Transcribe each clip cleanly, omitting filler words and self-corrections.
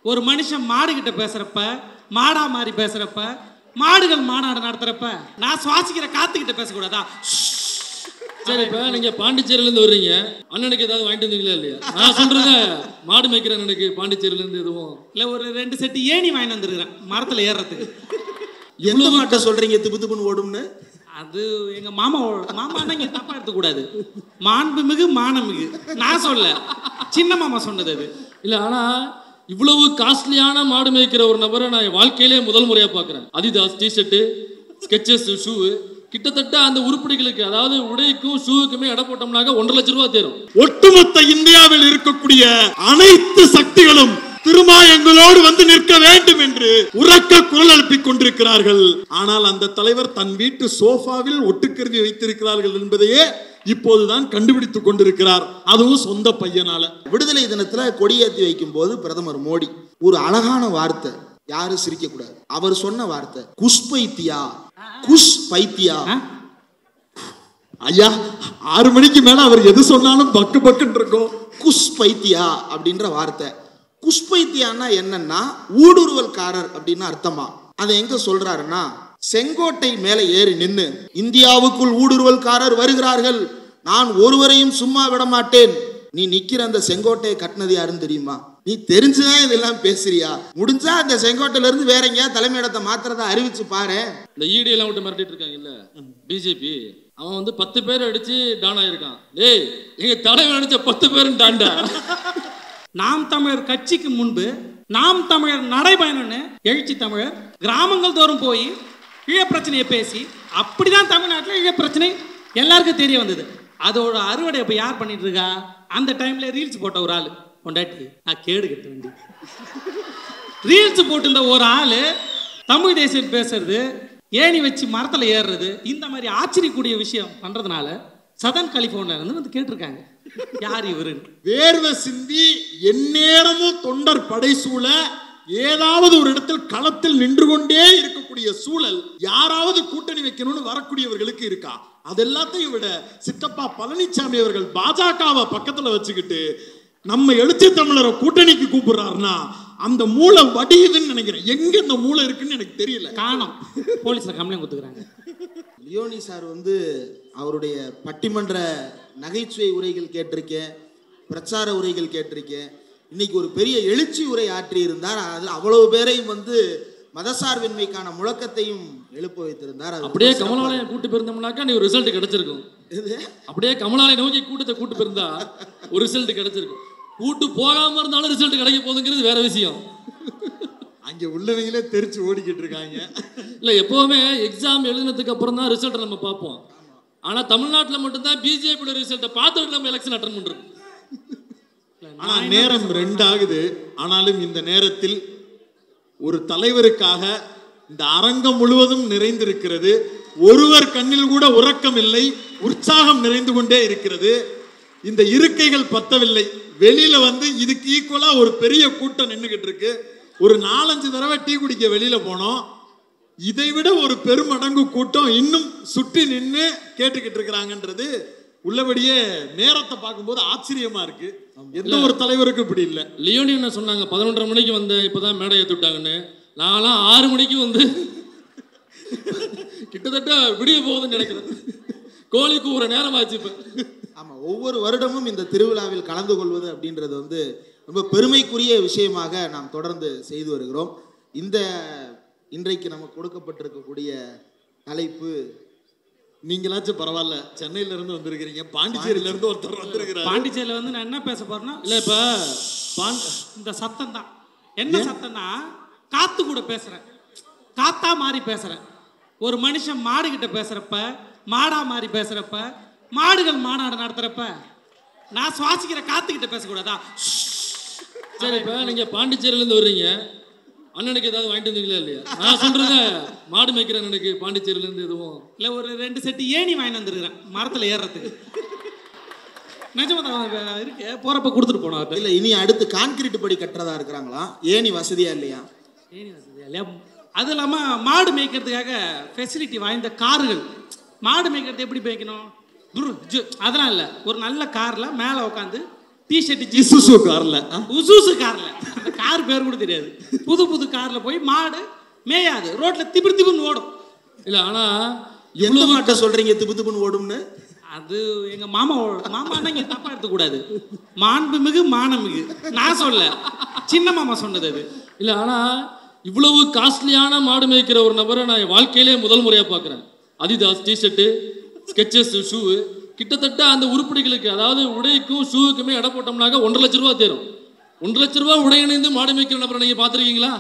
ஒரு மனுஷன் மாடு கிட்ட பேசுறப்ப, மாடா மாறி பேசுறப்ப, மாடுகள் மாநாடு நடத்துறப்ப நான் சுவாசிக்கிற காத்துக்கிட்ட பேசக்கூடாதா? சரி, இப்ப நீங்க பாண்டிச்சேரியில இருந்து வர்றீங்க, அண்ணனுக்கு ஏதாவது வாங்கிட்டு வந்தீங்களா இல்லையா? நான் சொல்றேன், மாடு மேய்க்கிற அண்ணனுக்கு பாண்டிச்சேரியில இருந்து எதுவும் இல்ல, ஒரு 2 செட்டு ஏணி வாங்கி வந்துருக்கிறேன் மரத்துல ஏறதுக்கு. எவ்வளவு மாட்ட சொல்றீங்க திப்பு திப்புன்னு ஓடும்னு? அது எங்க மாமா நீங்க தப்பா எடுத்துக்கூடாது. மாண்புமிகு மானமிகு நான் சொல்ல, சின்ன மாமா சொன்னது அது. இல்ல. ஆனா இவ்வளவு காஸ்ட்லியான மாடு மேய்க்கிற ஒரு நபரை நான் வாழ்க்கையிலே முதல் முறையா பாக்குறேன். அதிதாஸ் டிஷர்ட்டு, ஸ்கெச்சஸ் ஷூ, கிட்டத்தட்ட அந்த உருப்படிகளுக்கு, அதாவது உடைக்கும் ஷூவுக்குமே எடை போட்டோம்னாக்க 1.5 லட்சம் ரூபாய் தேரும். ஒட்டுமொத்த இந்தியாவில் இருக்கக்கூடிய அனைத்து சக்திகளும் திருமா எங்களோடு வந்து நிற்க வேண்டும் என்று உரக்க குரல் எழுப்பிக் கொண்டிருக்கிறார்கள். ஆனால் அந்த தலைவர் தன் வீட்டு சோஃபாவில் ஒட்டுக்கருவி வைத்திருக்கிறார்கள் என்பதையே இப்போதுதான் கண்டுபிடித்துக் கொண்டிருக்கிறார், அதுவும் சொந்த பையனால. விடுதலை தினத்துல கொடியேற்றி வைக்கும் போது பிரதமர் மோடி ஒரு அழகான வார்த்தை, யாரும் சிரிக்க கூடாது, அவர் சொன்ன வார்த்தை குஷ் பைத்தியா. குஷ் பைத்தியா. ஐயா, 6 மணிக்கு மேல அவர் எது சொன்னாலும் பக்கு பக்குன்னு இருக்கும். குஷ் பைத்தியா அப்படின்ற வார்த்தை. குஷ் பைத்தியான்னா என்னன்னா ஊடுருவல்காரர் அப்படின்னு அர்த்தமா. அதை எங்க சொல்றாருன்னா, செங்கோட்டை மேல ஏறி நின்னு இந்தியாவுக்குள் ஊடுருவல்காரர் வருகிறார்கள், நான் ஒருவரையும் சும்மா விட மாட்டேன். நீ நிக்கிற அந்த செங்கோட்டையை கட்டினது யாருன்னு தெரியுமா? நீ தெரிஞ்சுதான் இதெல்லாம் பேசுறியா? முடிஞ்சா அந்த செங்கோட்டையில இருந்து வேற எங்கேயா தலைமையிடத்தை மாத்திரத்தை அறிவிச்சு பாரு. இந்த ஈடி எல்லாம் விட்டு மிரட்டிட்டு இருக்காங்கல்ல பிஜேபி, அவன் வந்து 10 பேர் அடிச்சு டான் ஆயிருக்கான். டேய், எங்க தலைவர் அடிச்ச 10 பேரும் டான்டா. நாம் தமிழர் கட்சிக்கு முன்பு நாம் தமிழர் நடைபயணம்னு எழுச்சி தமிழர் கிராமங்கள் தோறும் போய் ஈழ பிரச்சனையை பேசி, அப்படிதான் தமிழ்நாட்டில் ஈழ பிரச்சனை எல்லாருக்கும் தெரிய வந்தது. அதோட அறுவடை இப்ப யார் பண்ணிட்டு இருக்கா? அந்த டைம்ல ரீல்ஸ் போட்ட ஒரு ஆளு கொண்டாட்டி நான் கேடு கட்ட வேண்டி ரீல்ஸ் போட்டு ஒரு ஆளு தமிழ் தேசியம் பேசுறது, ஏணி வச்சு மரத்துல ஏறுறது, இந்த மாதிரி ஆச்சரியக்கூடிய விஷயம் பண்றதுனால சதன் கலிபோர்னியா இருந்து வந்து கேட்டிருக்காங்க, யார் இவரு? வேர்வை சிந்தி எந்நேரமும் தொண்டர் படை சூழ ஏதாவது ஒரு இடத்தில் களத்தில் நின்று கொண்டே இருக்கக்கூடிய சூழல் யாராவது கூட்டணி வைக்கணும்னு வரக்கூடியவர்களுக்கு இருக்கா? அதெல்லாத்தையும் விட சித்தப்பா பழனிசாமி அவர்கள் பாஜகவை பக்கத்துல வச்சுக்கிட்டு நம்ம எழுச்சி தமிழரை கூட்டணிக்கு கூப்பிடுறாருன்னா அந்த மூளை வடியுதுன்னு நினைக்கிறேன். எங்க இந்த மூளை இருக்குன்னு எனக்கு தெரியல. காணோம், போலீஸ்ல கம்ப்ளைண்ட் கொடுத்துக்கிறாங்க. லியோனி சார் வந்து அவருடைய பட்டிமன்ற நகைச்சுவை உரைகள் கேட்டிருக்கேன், பிரச்சார உரைகள் கேட்டிருக்கேன். இன்னைக்கு ஒரு பெரிய எழுச்சி உரை ஆற்றி இருந்தார். அதில் அவ்வளவு பேரையும் வந்து மதசார்பின்மைக்கான முழக்கத்தையும் எழுப்ப வைத்திருந்தார். அப்படியே கமலாலயம் கூட்டு போயிருந்தோம்னாக்கா நீ ஒரு ரிசல்ட் கிடைச்சிருக்கும். அப்படியே கமலாலயம் நோக்கி கூட்டத்தை கூட்டு போயிருந்தா ஒரு ரிசல்ட் கிடைச்சிருக்கும். கூட்டு போகாம இருந்தாலும் ரிசல்ட் கிடைக்க போகுதுங்கிறது வேற விஷயம். அங்க உள்ளவங்களே தெரிச்சு ஓடிக்கிட்டு இருக்காங்க. இல்ல, எப்பவுமே எக்ஸாம் எழுதினதுக்கு அப்புறம் தான் ரிசல்ட் நம்ம பார்ப்போம். ஆனா தமிழ்நாட்டில் மட்டும்தான் பிஜேபி ரிசல்ட்டை பார்த்துட்டு நம்ம எலெக்ஷன் அட்டன் பண்றோம். ஆனா நேரம் 2 ஆகுது. ஆனாலும் இந்த நேரத்தில் ஒரு தலைவருக்காக இந்த அரங்கம் முழுவதும் நிறைந்திருக்கிறது. ஒருவர் கண்ணில் கூட உறக்கம் இல்லை, உற்சாகம் நிறைந்து கொண்டே இருக்கிறது. இந்த இருக்கைகள் பத்தவில்லை, வெளியில வந்து இதுக்கு ஈக்குவலா ஒரு பெரிய கூட்டம் நின்றுகிட்டு இருக்கு. ஒரு 4-5 தடவை டீ குடிக்க வெளியில போனோம். இதை விட ஒரு பெருமடங்கு கூட்டம் இன்னும் சுற்றி நின்று கேட்டுக்கிட்டு இருக்கிறாங்கன்றது உள்ளபடியே நேரத்தை பார்க்கும்போது ஆச்சரியமா இருக்கு. எந்த ஒரு தலைவருக்கும் இப்படி இல்லை. லியோனி என்ன சொன்னாங்க, 11:30 மணிக்கு வந்து இப்பதான் மேடை ஏற்றி விட்டாங்கன்னு. நான்லாம் 6 மணிக்கு வந்து கிட்டத்தட்ட விடிய போகுதுன்னு நினைக்கிறேன். கோழி கூற நேரம் ஆச்சு இப்ப. ஆமா, ஒவ்வொரு வருடமும் இந்த திருவிழாவில் கலந்து கொள்வது அப்படின்றது வந்து ரொம்ப பெருமைக்குரிய விஷயமாக நாம் தொடர்ந்து செய்து வருகிறோம். இன்றைக்கு நமக்கு கொடுக்கப்பட்டிருக்கக்கூடிய தலைப்பு, நீங்களாச்சும் பரவாயில்ல, சென்னையில இருந்து வந்திருக்கிறீங்க, பாண்டிச்சேரியில இருந்து ஒருத்தர் வந்திருக்கிறார். பாண்டிச்சேரியில வந்து நான் என்ன பேச போறேன்னா, இல்ல இப்ப இந்த சத்தம் தான். என்ன சத்தம்னா, காத்து கூட பேசுறேன், காத்தா மாறி பேசுறேன். ஒரு மனுஷன் மாடு கிட்ட பேசுறப்ப, மாடா மாறி பேசுறப்ப, மாடுகள் மாநாடு நடத்துறப்ப நான் சுவாசிக்கிற காத்துக்கிட்ட பேசக்கூடாதா? சரி, இப்ப நீங்க பாண்டிச்சேரியில இருந்து வர்றீங்க, அண்ணனுக்கு ஏதாவது வாங்கிட்டு வந்தீங்களா இல்லையா? நான் சொல்றேன், மாடு மேய்க்கிற அண்ணனுக்கு பாண்டிச்சேரியில இருந்து எதுவும் இல்ல, ஒரு 2 செட்டு ஏணி வாங்கி வந்துருக்கிறேன் மரத்துல ஏறுறதுக்கு. நிஜமா இருக்கு, போறப்ப கொடுத்துட்டு போனோம். இல்ல, இனி அடுத்து கான்கிரீட் படி கட்டுறதா இருக்கிறாங்களா? ஏணி வசதியா இல்லையா? ஏணி வசதியா இல்லையா? அது இல்லாம மாடு மேய்க்கிறதுக்காக ஃபெசிலிட்டி வாய்ந்த கார்கள். மாடு மேய்க்கிறது எப்படி மேய்க்கணும் அதெல்லாம் இல்லை. ஒரு நல்ல கார்ல மேலே உட்காந்து டிஷர்ட் இசுசு கார்ல உசூசு கார்ல, அந்த கார் பேர் கூட தெரியாது, புது புது கார்ல போய் மாடு மேயாது ரோட்ல திபின்னு ஓடும். இல்ல ஆனா எந்த மாட்டை சொல்றீங்க திபுன்னு ஓடும்னு? அது எங்க மாமான்னா இங்க தப்பா எடுத்துக்கூடாது, மாண்புமிகு மானமிகு நான் சொல்ல, சின்ன மாமா சொன்னது அது. இல்ல ஆனா இவ்வளவு காஸ்ட்லியான மாடு மேய்க்கிற ஒரு நபரை நான் வாழ்க்கையிலே முதல் முறையா பாக்குறேன். அதிதாஸ் டிஷர்ட், ஸ்கெச்சஸ் ஷூ, கிட்டத்தட்ட அந்த உருப்படிகளுக்கு அதாவது உடைக்கும் ஷூவுக்குமே எடை போட்டோம்னாக்க 1.5 லட்ச ரூபா தேரும். 1.5 லட்ச ரூபா உடை அணிந்து மாடு மேய்க்கிற நபரை நீங்க பாத்திருக்கீங்களா?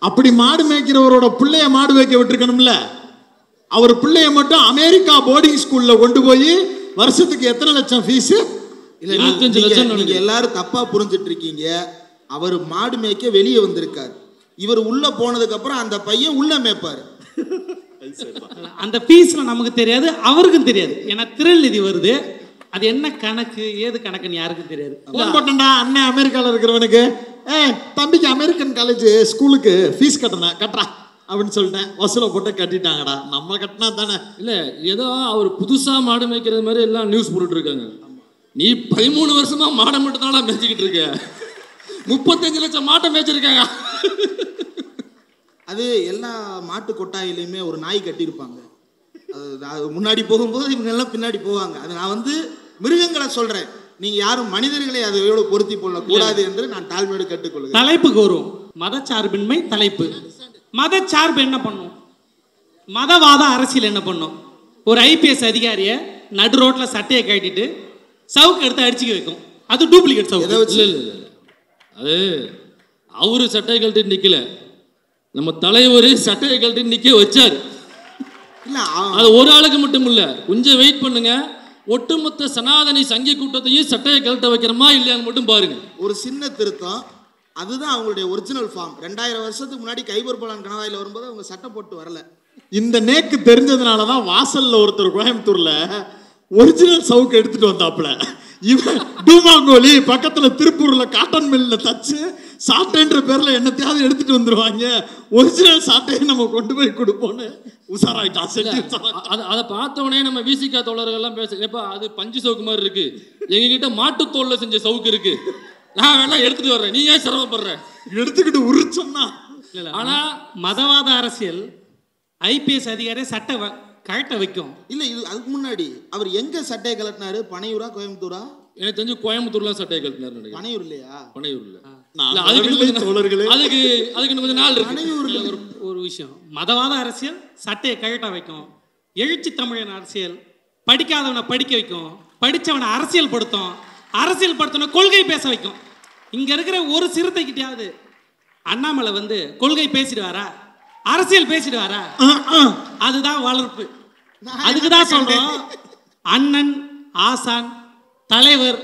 அப்படி மாடு மேய்க்கிறவரோட பிள்ளைய மாடு மேய்க்க விட்டுருக்கணும்ல. அவர் பிள்ளைய மட்டும் அமெரிக்கா போர்டிங் ஸ்கூல்ல கொண்டு போய் வருஷத்துக்கு எத்தனை லட்சம் ஃபீஸ்? இல்ல 25 லட்சம். நீங்க எல்லாரும் தப்பா புரிஞ்சிட்டு இருக்கீங்க. அவர் மாடு மேய்க்க வெளியே வந்திருக்காரு, இவர் உள்ள போனதுக்கு அப்புறம் அந்த பையன் உள்ள மேய்ப்பாரு. அந்த ஃபீஸ்ல நமக்கு தெரியாது, அவருக்கும் தெரியாது. ஏன்னா திருநிதி வருது, அது என்ன கணக்கு ஏது கணக்குன்னு யாருக்கும் தெரியாது. போன் போட்டா அண்ணன் அமெரிக்கால இருக்கிறவனுக்கு, தம்பிக்கு அமெரிக்கன் காலேஜ் ஸ்கூலுக்கு ஃபீஸ் கட்டுறா அப்படின்னு சொல்லிட்டேன், வசூலை போட்டு கட்டிட்டாங்கடா. நம்ம கட்டினா தானே. இல்ல ஏதோ அவர் புதுசா மாடு மேய்க்கிறது மாதிரி எல்லாம் நியூஸ் போட்டுட்டு இருக்காங்க. நீ 13 வருஷமா மாடை மட்டும் தானே மேய்ச்சிக்கிட்டு இருக்க, 35 லட்சம் மாட்டை மேய்ச்சிருக்காங்க. அது எல்லா மாட்டு கொட்டாயிலையுமே ஒரு நாய் கட்டியிருப்பாங்க. அது முன்னாடி போகும்போது இவங்க எல்லாம் பின்னாடி போவாங்க. அது நான் மிருகங்களை சொல்றேன், நீங்க யாரும் மனிதர்களை அதை எவ்வளவு பொருத்தி கொள்ள கூடாது என்று நான் தாழ்மையோடு கேட்டுக்கொள்கிறேன். தலைப்புக்கு வரும் மதச்சார்பின்மை தலைப்பு. மதச்சார்பு என்ன பண்ணும்? மதவாத அரசியல் என்ன பண்ணும்? ஒரு IPS அதிகாரியை நடு ரோட்ல சட்டையை கட்டிட்டு சவுக்கு எடுத்து அடிச்சுக்க வைக்கும். அது டூப்ளிகேட் சவுக்கு. இல்ல அது அவரு சட்டையை கழட்டி நிக்கல, நம்ம தலைவர் சட்டையை கழட்டி நிக்க வச்சாரு. அது ஒரு ஆளுக்கு மட்டும் இல்ல, கொஞ்சம் வெயிட் பண்ணுங்க, ஒட்டுமொத்த சனாதனி சங்கி கூட்டத்தையும் சட்டையை கழட்ட வைக்கிறோமா இல்லையான்னு மட்டும் பாருங்க. ஒரு சின்ன திருத்தம், அதுதான் அவங்களுடைய ஒரிஜினல் ஃபார்ம். 2000 வருஷத்துக்கு முன்னாடி கைபர் பலான் கணவாயில வரும்போது அவங்க சட்டை போட்டு வரல. இந்த நேக்கு தெரிஞ்சதுனாலதான் வாசல்ல ஒருத்தர் கோயம்புத்தூர்ல ஒரிஜினல் சவுக்கு எடுத்துட்டு வந்தாப்புல. இவன் டூமாங்கோலி பக்கத்துல திருப்பூர்ல காட்டன் மில்ல தச்சு சாட்டைன்ற பேர்ல என்னத்தையாவது எடுத்துட்டு வந்துருவாங்க, ஒரிஜினல் சாட்டையை நம்ம கொண்டு போய் கொடுப்போம்னு உசாராயிட்டா. அதை பார்த்தவனே நம்ம விசிகா தோழர்கள் எல்லாம் பேச, ஏப்பா அது பஞ்சு சவுக்கு மாதிரி இருக்கு, எங்க கிட்ட மாட்டு தோல்ல செஞ்ச சவுக்கு இருக்கு, நான் வேணா எடுத்துட்டு வர்றேன், நீ ஏன் சிரமப்படுற, எடுத்துக்கிட்டு உரிச்சோம்னா. ஆனா மதவாத அரசியல் IPS அதிகாரி சட்டை கழட்ட வைக்கும். இல்ல இது அதுக்கு முன்னாடி அவர் எங்க சட்டையை கழட்டினாரு? பனையூரா கோயம்புத்தூரா? எனக்கு தெரிஞ்சு கோயம்புத்தூர்ல சட்டையை கழட்டினாரு. பனையூர் இல்லையா? பனையூர்ல தோழர்களே, அதுக்கு கொஞ்சம் நாள் இருக்கு. பனையூர்ல ஒரு விஷயம், மதவாத அரசியல் சட்டையை கழட்ட வைக்கும். எழுச்சி தமிழன் அரசியல் படிக்காதவனை படிக்க வைக்கும், படிச்சவனை அரசியல் படுத்தும், அரசியல் படுத்தவனை கொள்கை பேச வைக்கும். இங்க இருக்கிற ஒரு சிறுத்தை கிட்டையாவது அண்ணாமலை கொள்கை பேசிடுவாரா, அரசியல் பேசிடுவாரா? அதுதான் வளர்ப்பு. அதுக்குதான் சொல்றோம் அண்ணன், ஆசான், தலைவர்,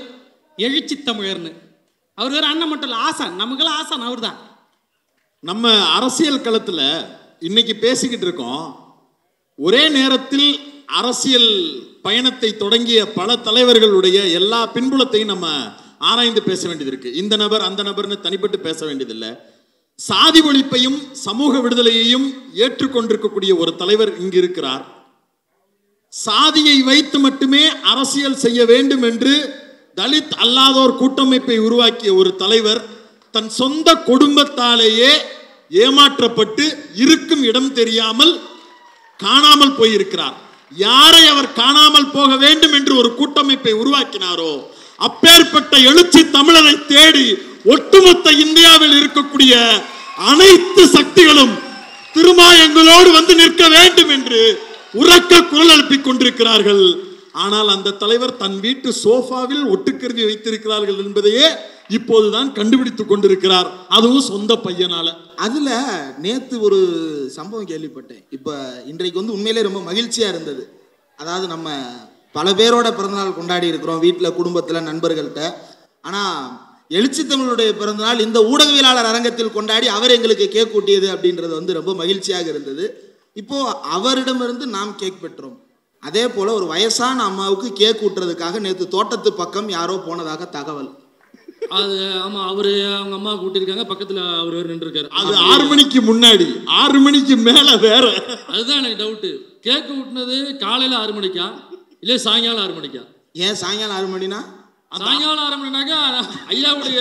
எழுச்சி தமிழர்னு. அவர் வேற அண்ணன் மட்டும் இல்ல, ஆசான். நமக்கெல்லாம் ஆசான் அவர் தான். நம்ம அரசியல் களத்துல இன்னைக்கு பேசிக்கிட்டு இருக்கோம். ஒரே நேரத்தில் அரசியல் பயணத்தை தொடங்கிய பல தலைவர்களுடைய எல்லா பின்புலத்தையும் நம்ம ஆராய்ந்து பேச வேண்டியது இருக்கு. இந்த நபர் அந்த நபர்னு தனிப்பட்டு பேச வேண்டியதில்லை. சாதி ஒழிப்பையும் சமூக விடுதலையையும் ஏற்றுக்கொண்டிருக்கக்கூடிய ஒரு தலைவர் இங்கு இருக்கிறார். சாதியை வைத்து மட்டுமே அரசியல் செய்ய வேண்டும் என்று தலித் அல்லாதோர் கூட்டமைப்பை உருவாக்கிய ஒரு தலைவர் தன் சொந்த குடும்பத்தாலேயே ஏமாற்றப்பட்டு இருக்கும் இடம் தெரியாமல் காணாமல் போயிருக்கிறார். யாரை அவர் காணாமல் போக வேண்டும் என்று ஒரு கூட்டமைப்பை உருவாக்கினாரோ அப்பேற்பட்ட எழுச்சி தமிழரை தேடி ஒட்டுமொத்த இந்தியாவில் இருக்கக்கூடிய அனைத்து சக்திகளும் திருமாயங்களோடு வந்து நிற்க வேண்டும் என்று உரக்க குரல் எழுப்பிக் கொண்டிருக்கிறார்கள். ஆனால் அந்த தலைவர் தன் வீட்டு சோஃபாவில் ஒட்டுக்கருவி வைத்திருக்கிறார்கள் என்பதையே இப்போதுதான் கண்டுபிடித்துக் கொண்டிருக்கிறார், அதுவும் சொந்த பையனால. அதுல நேத்து ஒரு சம்பவம் கேள்விப்பட்டேன். இப்ப இன்றைக்கு உண்மையிலே ரொம்ப மகிழ்ச்சியா இருந்தது. அதாவது நம்ம பல பேரோட பிறந்தநாள் கொண்டாடி இருக்கிறோம் வீட்டில், குடும்பத்தில், நண்பர்கள்ட்ட. ஆனால் எழுச்சி தமிழுடைய பிறந்தநாள் இந்த ஊடகவியலாளர் அரங்கத்தில் கொண்டாடி அவர் எங்களுக்கு கேக் கூட்டியது அப்படின்றது ரொம்ப மகிழ்ச்சியாக இருந்தது. இப்போ அவரிடமிருந்து நாம் கேக் பெற்றோம். அதே போல ஒரு வயசான அம்மாவுக்கு கேக் ஊட்டுறதுக்காக நேற்று தோட்டத்து பக்கம் யாரோ போனதாக தகவல். அது ஆமா, அவரு அவங்க அம்மா கூட்டிருக்காங்க, பக்கத்துல அவரு நின்று இருக்காரு. அது 6 மணிக்கு முன்னாடி, 6 மணிக்கு மேல வேற. அதுதான் எனக்கு டவுட். கேக் ஊட்டினது காலையில 6 மணிக்கா இல்ல சாயங்காலம் 6 மணிக்கா? ஏன் சாயங்காலம் 6 மணினா? சாயங்காலம் ஆரம்பினாக்கா ஐயாவுடைய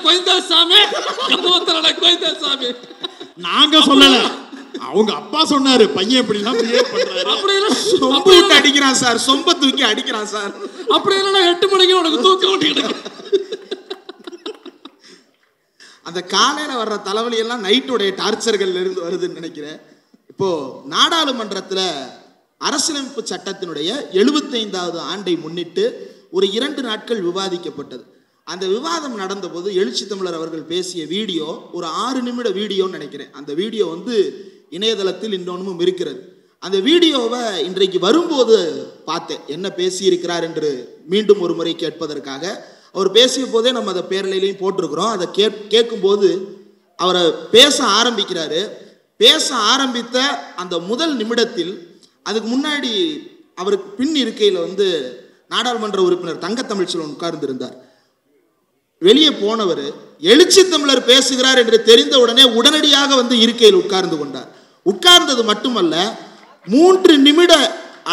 கோயந்தா சாமி கோயந்தா சாமி நாங்க சொல்லல, அவங்க அப்பா சொன்னாரு பையன் இப்படி எல்லாம் பிஹேவ் பண்றாரு. சொம்பு விட்டு அடிக்கிறான் சார், சொம்ப தூக்கி அடிக்கிறான் சார். அப்படி இல்லைன்னா 8 மணிக்கு உனக்கு தூக்க விட்டு அந்த காலையில வர்ற தலைவலி எல்லாம் நைட்டுடைய டார்ச்சர்கள்ல இருந்து வருதுன்னு நினைக்கிறேன். இப்போ நாடாளுமன்றத்துல அரசியலமைப்பு சட்டத்தினுடைய 75வது ஆண்டை முன்னிட்டு ஒரு 2 நாட்கள் விவாதிக்கப்பட்டது. அந்த விவாதம் நடந்தபோது எழுச்சி தமிழர் அவர்கள் பேசிய வீடியோ ஒரு 6 நிமிட வீடியோன்னு நினைக்கிறேன். அந்த வீடியோ இணையதளத்தில் இன்னொன்னும் இருக்கிறது. அந்த வீடியோவை இன்றைக்கு வரும்போது பார்த்தேன், என்ன பேசியிருக்கிறார் என்று மீண்டும் ஒரு முறை கேட்பதற்காக. அவர் பேசிய போதே நம்ம அதை பேரலையிலையும் போட்டிருக்கிறோம். அதை கேட்கும்போது அவரை பேச ஆரம்பிக்கிறாரு. பேச ஆரம்பித்த அந்த முதல் நிமிடத்தில், அதுக்கு முன்னாடி அவருக்கு பின் இருக்கையில் நாடாளுமன்ற உறுப்பினர் தங்க தமிழ்ச்செல்வன் உட்கார்ந்து இருந்தார். வெளியே போனவர் எழுச்சி தமிழர் பேசுகிறார் என்று தெரிந்த உடனடியாக இருக்கையில் உட்கார்ந்து கொண்டார். உட்கார்ந்தது மட்டுமல்ல, 3 நிமிட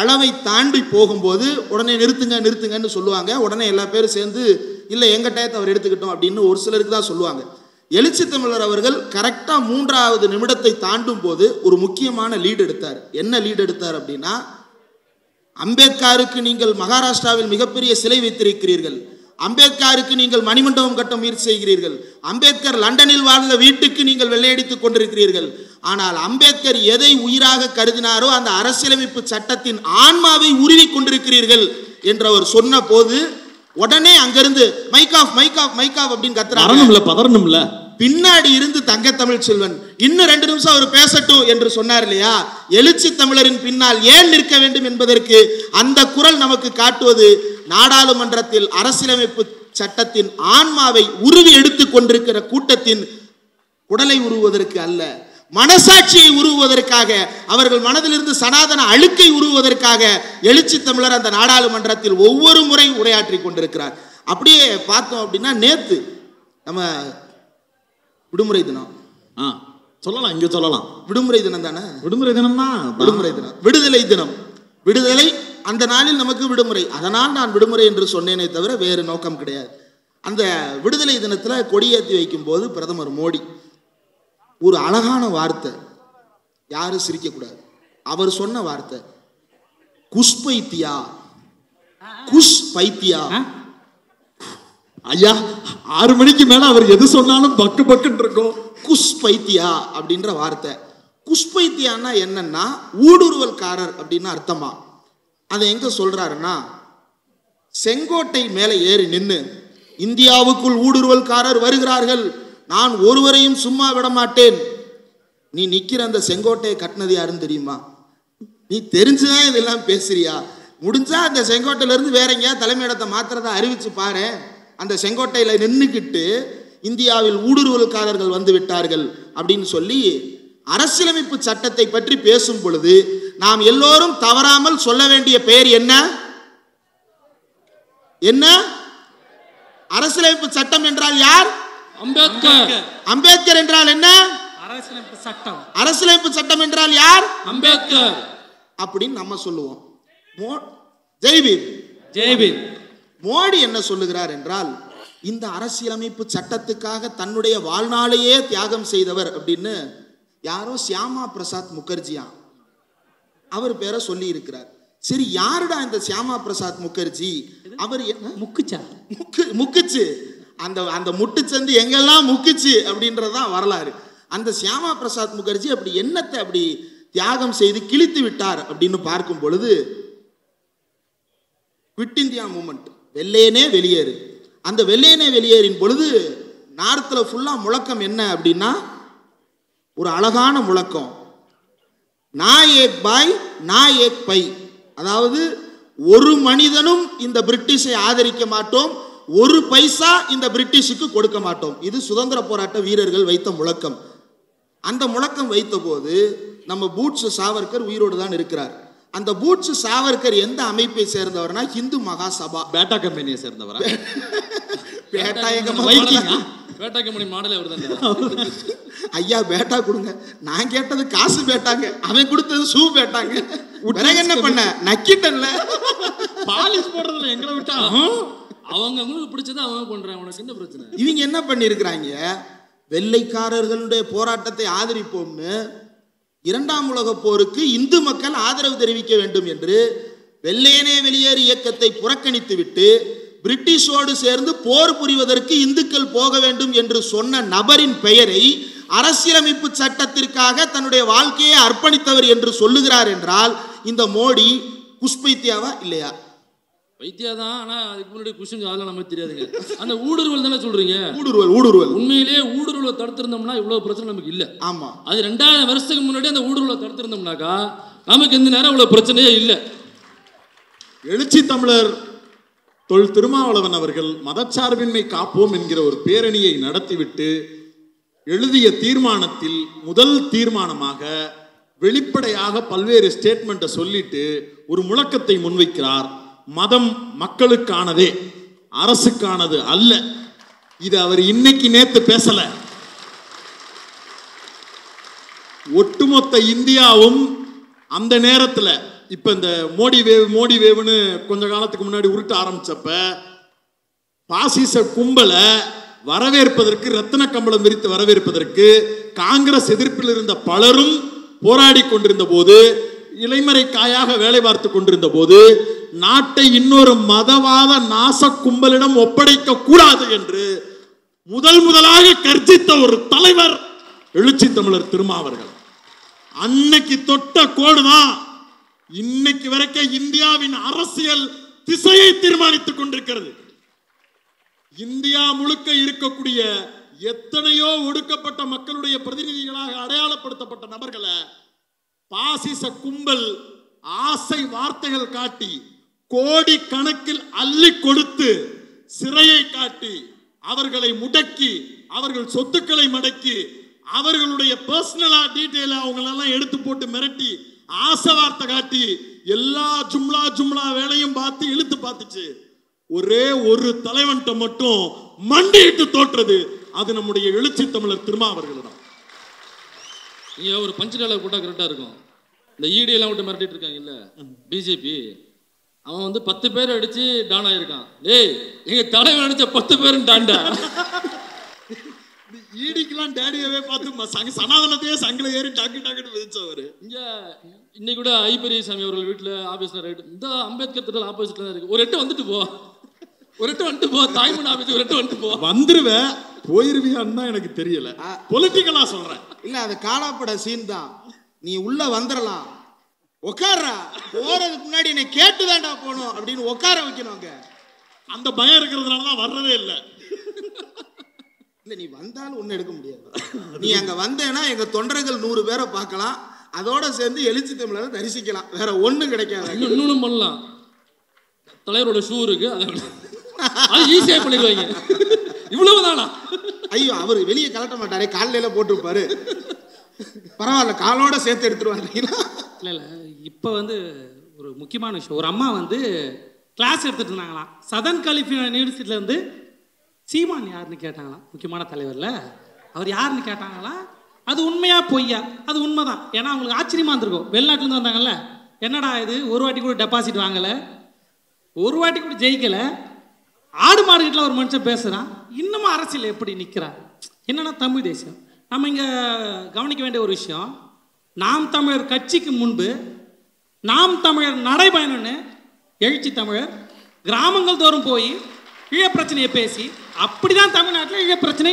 அளவை தாண்டி போகும்போது உடனே நிறுத்துங்க நிறுத்துங்கன்னு சொல்லுவாங்க. உடனே எல்லா பேரும் சேர்ந்து இல்லை எங்க டயத்தை அவர் எடுத்துக்கிட்டோம் அப்படின்னு ஒரு சிலருக்கு தான் சொல்லுவாங்க. எழுச்சி தமிழர் அவர்கள் கரெக்டா 3வது நிமிடத்தை தாண்டும் போது ஒரு முக்கியமான லீடு எடுத்தார். என்ன லீடு எடுத்தார் அப்படின்னா, அம்பேத்கருக்கு நீங்கள் மகாராஷ்டிராவில் மிகப்பெரிய சிலை வைத்திருக்கிறீர்கள், அம்பேத்கருக்கு நீங்கள் மணிமண்டபம் கட்ட முயற்சி செய்கிறீர்கள், அம்பேத்கர் லண்டனில் வாழ்ந்த வீட்டுக்கு நீங்கள் வெள்ளையடித்துக் கொண்டிருக்கிறீர்கள், ஆனால் அம்பேத்கர் எதை உயிராக கருதினாரோ அந்த அரசியலமைப்பு சட்டத்தின் ஆன்மாவை உருவி கொண்டிருக்கிறீர்கள் என்று அவர் சொன்ன போது உடனே அங்கிருந்து mic off mic off mic off அப்படின்னு கத்துறாங்க. பதறணும்ல. பின்னாடி இருந்து தங்க தமிழ்ச்செல்வன் இன்னும் 2 நிமிஷம் அவர் பேசட்டும் என்று சொன்னார் இல்லையா? எழுச்சி தமிழரின் பின்னால் ஏன் நிற்க வேண்டும் என்பதற்கு அந்த குரல் நமக்கு காட்டுவது, நாடாளுமன்றத்தில் அரசியலமைப்பு சட்டத்தின் ஆன்மாவை உருவி எடுத்துக் கொண்டிருக்கிற கூட்டத்தின் உடலை உருவுவதற்கு அல்ல, மனசாட்சியை உருவுவதற்காக, அவர்கள் மனதிலிருந்து சனாதன அழுக்கை உருவுவதற்காக எழுச்சி தமிழர் அந்த நாடாளுமன்றத்தில் ஒவ்வொரு முறை உரையாற்றி கொண்டிருக்கிறார். அப்படியே பார்த்தோம் அப்படின்னா, நேத்து நம்ம விடுமுறை தினம் சொல்லலாம், இங்க சொல்லலாம். விடுமுறை தினம் தானே? விடுமுறை தினம் தான். விடுமுறை தினம், விடுதலை தினம். விடுதலை அந்த நாளில் நமக்கு விடுமுறை, அதனால் நான் விடுமுறை என்று சொன்னேனே தவிர வேறு நோக்கம் கிடையாது. அந்த விடுதலை தினத்துல கொடியேற்றி வைக்கும் போது பிரதமர் மோடி ஒரு அழகான வார்த்தை, யாரும் சிரிக்க கூடாது, அவர் சொன்ன வார்த்தை குஷ் பைத்தியா. குஷ் பைத்தியா. ஐயா 6 மணிக்கு மேல அவர் எது சொன்னாலும் பக்கு பக்குன்னு இருக்கும். குஷ் பைத்தியா அப்படின்ற வார்த்தை. குஷ் பைத்தியான்னா என்னன்னா ஊடுருவல்காரர் அப்படின்னு அர்த்தமா. அதை எங்க சொல்றாருன்னா, செங்கோட்டை மேலே ஏறி நின்று இந்தியாவுக்குள் ஊடுருவல்காரர் வருகிறார்கள், நான் ஒருவரையும் சும்மா விட மாட்டேன். நீ நிக்கிற அந்த செங்கோட்டையை கட்டினது யாருன்னு தெரியுமா? நீ தெரிஞ்சுதான் இதெல்லாம் பேசுறியா? முடிஞ்சா அந்த செங்கோட்டையில இருந்து வேற எங்கேயா தலைமையிடத்தை மாத்திரத்தை அறிவிச்சு பாரு. அந்த செங்கோட்டையில நின்றுக்கிட்டு இந்தியாவில் ஊடுருவல்காரர்கள் வந்து விட்டார்கள் அப்படின்னு சொல்லி அரசியலமைப்பு சட்டத்தை பற்றி பேசும் பொழுது நாம் எல்லோரும் தவறாமல் சொல்ல வேண்டிய பெயர் என்ன? என்ன? அரசியலமைப்பு சட்டம் என்றால் யார்? அம்பேத்கர். அம்பேத்கர் என்றால் என்ன? அரசியலமைப்பு சட்டம். அரசியலமைப்பு சட்டம் என்றால் யார்? அம்பேத்கர் அப்படின்னு நம்ம சொல்லுவோம். ஜெய்பீம். ஜெய்பீம். மோடி என்ன சொல்லுகிறார் என்றால், இந்த அரசியலமைப்பு சட்டத்துக்காக தன்னுடைய வாழ்நாளையே தியாகம் செய்தவர் அப்படின்னு யாரோ சியாமா பிரசாத் முகர்ஜியா அவர் பேரை சொல்லி இருக்கிறார். சரி, யாருடா இந்த சியாமா பிரசாத் முகர்ஜி? அவர் என்ன முக்குச்சா? முக்குச்சு. அந்த அந்த முட்டுச்சந்து எங்கெல்லாம் முக்குச்சு அப்படின்றதுதான் வரலாறு. அந்த சியாமா பிரசாத் முகர்ஜி அப்படி என்னத்தை அப்படி தியாகம் செய்து கிழித்து விட்டார் அப்படின்னு பார்க்கும் பொழுது, குவிட் இந்தியா மூமெண்ட், வெள்ளையனே வெளியேறு, அந்த வெள்ளையனே வெளியேறின் பொழுது நார்த்தில் ஃபுல்லா முழக்கம் என்ன அப்படின்னா, ஒரு அழகான முழக்கம், நா ஏக் பாய் நா ஏக் பை. அதாவது ஒரு மனிதனும் இந்த பிரிட்டிஷை ஆதரிக்க மாட்டோம், ஒரு பைசா இந்த பிரிட்டிஷுக்கு கொடுக்க மாட்டோம். இது சுதந்திர போராட்ட வீரர்கள் வைத்த முழக்கம். அந்த முழக்கம் வைத்த போது நம்ம பூட்ஸ் சாவர்கர் உயிரோடு தான் இருக்கிறார். அந்த பூட்ஸ் சாவர்கர் எந்த அமைப்பை சேர்ந்தவர்னா, ஹிந்து மகாசபா. பேட்டா கம்பெனியை சேர்ந்தவரா? பேட்டா எங்க பேட்டா கம்பெனி மாடலே வருது. ஐயா பேட்டா கொடுங்க. நான் கேட்டது காசு பேட்டாங்க, அவன் கொடுத்தது ஷூ பேட்டாங்க. பிறகு என்ன பண்ண? நக்கிட்டன்ல பாலிஷ் போடுறதுல எங்களை விட்டா அவங்களுக்கு பிடிச்சதை அவங்க பண்றாங்க, உனக்கு என்ன பிரச்சனை? இவங்க என்ன பண்ணியிருக்கிறாங்க, வெள்ளைக்காரர்களுடைய போராட்டத்தை ஆதரிப்போம்னு இரண்டாம் உலக போருக்கு இந்து மக்கள் ஆதரவு தெரிவிக்க வேண்டும் என்று வெள்ளையனே வெளியேறு இயக்கத்தை புறக்கணித்து விட்டு பிரிட்டிஷோடு சேர்ந்து போர் புரிவதற்கு இந்துக்கள் போக வேண்டும் என்று சொன்ன நபரின் பெயரை அரசியலமைப்பு சட்டத்திற்காக தன்னுடைய வாழ்க்கையை அர்ப்பணித்தவர் என்று சொல்லுகிறார் என்றால் இந்த மோடி குஷ்பைத்தியாவா இல்லையா? வைத்தியா தான். ஆனா அதுக்கு முன்னாடி குஷன் அதெல்லாம் நமக்கு தெரியாதுங்க. அந்த ஊடுருவல் தானே சொல்றீங்க? ஊடுருவல் உண்மையிலேயே ஊடுருவலை தடுத்திருந்தோம்னா இவ்வளவு பிரச்சனை நமக்கு இல்ல. ஆமா, அது 2000 வருஷத்துக்கு முன்னாடி அந்த ஊடுருவலை தடுத்திருந்தோம்னாக்கா நமக்கு இந்த நேரம் இவ்வளவு பிரச்சனையே இல்லை. எழுச்சி தமிழர் தொல் திருமாவளவன் அவர்கள் மதச்சார்பின்மை காப்போம் என்கிற ஒரு பேரணியை நடத்திவிட்டு எழுதிய தீர்மானத்தில் முதல் தீர்மானமாக வெளிப்படையாக பல்வேறு ஸ்டேட்மெண்ட்டை சொல்லிட்டு ஒரு முழக்கத்தை முன்வைக்கிறார். மதம் மக்களுக்கானதே, அரசுக்கானது அல்ல. இது அவர் இன்னைக்கு நேத்து பேசல. ஒட்டுமொத்த இந்தியாவும் அந்த நேரத்தில் இப்ப இந்த மோடி வேவுன்னு கொஞ்ச காலத்துக்கு முன்னாடி உருட்ட ஆரம்பிச்சப்ப பாசிச கும்பலை வரவேற்பதற்கு, ரத்தின கம்பளம் விரித்து வரவேற்பதற்கு காங்கிரஸ் எதிர்ப்பில் இருந்த பலரும் போராடி கொண்டிருந்த போது, இலைமறை காயாக வேலை பார்த்து கொண்டிருந்த போது நாட்டை இன்னொரு மதவாத நாச கும்பலிடம் ஒப்படைக்க கூடாது என்று முதலாக கர்ஜித்த ஒரு தலைவர் எழுச்சி தமிழர் திருமாவர்கள். அன்னைக்கு தொட்ட கோடுதான் இன்னைக்கு வரைக்கும் இந்தியாவின் அரசியல் திசையை தீர்மானித்துக் கொண்டிருக்கிறது. இந்தியா முழுக்க இருக்கக்கூடிய எத்தனையோ ஒடுக்கப்பட்ட மக்களுடைய பிரதிநிதிகளாக அடையாளப்படுத்தப்பட்ட நபர்களை பாசிச கும்பல் ஆசை வார்த்தைகள் காட்டி கோடி கணக்கில் அள்ளி கொடுத்து சிறையை காட்டி அவர்களை முடக்கி அவர்கள் சொத்துக்களை மடக்கி அவர்களுடைய பர்சனலா டீட்டெயில அவங்களெல்லாம் எடுத்து போட்டு மிரட்டி ஆசை வார்த்தை காட்டி எல்லா ஜும்லா வேலையும் பார்த்து இழுத்து பார்த்துச்சு. ஒரே ஒரு தலைவன்ட்ட மட்டும் மண்டியிட்டு தோற்றது, அது நம்முடைய எழுச்சி தமிழர் திருமாவர்கள் தான். நீங்க ஒரு பஞ்சு டைலாக் போட்டா கரெக்டா இருக்கும். இந்த ஈடி எல்லாம் விட்டு மிரட்டிட்டு இருக்காங்க இல்ல பிஜேபி, அவன் வந்து 10 பேர் அடிச்சு டான் ஆயிருக்கான். டேய், எங்க தலைவன் அடிச்ச 10 பேரும் டான்டா. ஈடிக்கெல்லாம் டேடியவே பார்த்து சனாதனத்தையே சங்கில ஏறி டாக்குன்னு விதிச்சவரு. இங்க இன்னைக்கு கூட ஐ பெரியசாமி அவர்கள் வீட்டுல ஆபீஸ்ல ரைட், இந்த அம்பேத்கர் திடல் ஆப்போசிட்ல தான் இருக்கு. ஒரு எட்டு வந்துட்டு போ, தாய்மன் ஆபீஸ் ஒரு எட்டு வந்துட்டு போ. வந்துருவேன், போயிருவியான்னு எனக்கு தெரியல. பொலிட்டிக்கலா சொல்றேன். இல்ல, அது காலாப்பட சீன் தான். நீ உள்ள வந்துடலாம், உட்கார்றா, போறதுக்கு முன்னாடி என்னை கேட்டுதான்டா போகணும் அப்படின்னு உட்கார வைக்கணுங்க. அந்த பயம் இருக்கிறதுனாலதான் வர்றதே இல்லை. இல்ல, நீ வந்தாலும் ஒன்னும் எடுக்க முடியாது. நீ அங்க வந்தேன்னா எங்க தொண்டர்கள் 100 பேரை பார்க்கலாம், அதோட சேர்ந்து எழுச்சி தமிழரை தரிசிக்கலாம், வேற ஒண்ணும் கிடைக்காது. இன்னொன்னு பண்ணலாம், தலைவரோட ஷூ இருக்கு, அது ஈஸியா பண்ணிடுவாங்க. இவ்வளவுதானா? ஐயோ, அவர் வெளியே கலட்ட மாட்டாரே, காலையில போட்டுருப்பாரு. பரவாயில்ல, காலோட சேர்த்து எடுத்துருவாங்க. இல்லை இப்போ வந்து ஒரு முக்கியமான விஷயம், ஒரு அம்மா வந்து கிளாஸ் எடுத்துட்டு இருந்தாங்களாம். சதன் கலிஃபோர்னியா யூனிவர்சிட்டியில இருந்து சீமான் யாருன்னு கேட்டாங்களாம், முக்கியமான தலைவர்ல அவர் யாருன்னு கேட்டாங்களாம். அது உண்மையா பொய்யா? அது உண்மைதான். ஏன்னா அவங்களுக்கு ஆச்சரியமா இருந்திருக்கும், வெளிநாட்டிலேருந்து வந்தாங்கல்ல, என்னடா இது ஒரு வாட்டி கூட டெபாசிட் வாங்கலை, ஒரு வாட்டி கூட ஜெயிக்கலை, ஆடு மாடுகிட்ட ஒரு மனுஷன் பேசுகிறான், இன்னமும் அரசியல் எப்படி நிற்கிறான்? என்னன்னா தமிழ் தேசியம். நம்ம இங்கே கவனிக்க வேண்டிய ஒரு விஷயம், நாம் தமிழர் கட்சிக்கு முன்பு நாம் தமிழர் நடைபயணம்னு எழுச்சி தமிழர் கிராமங்கள் தோறும் போய் ஈழ பிரச்சனையை பேசி, அப்படிதான் தமிழ்நாட்டில் ஈழ பிரச்சனை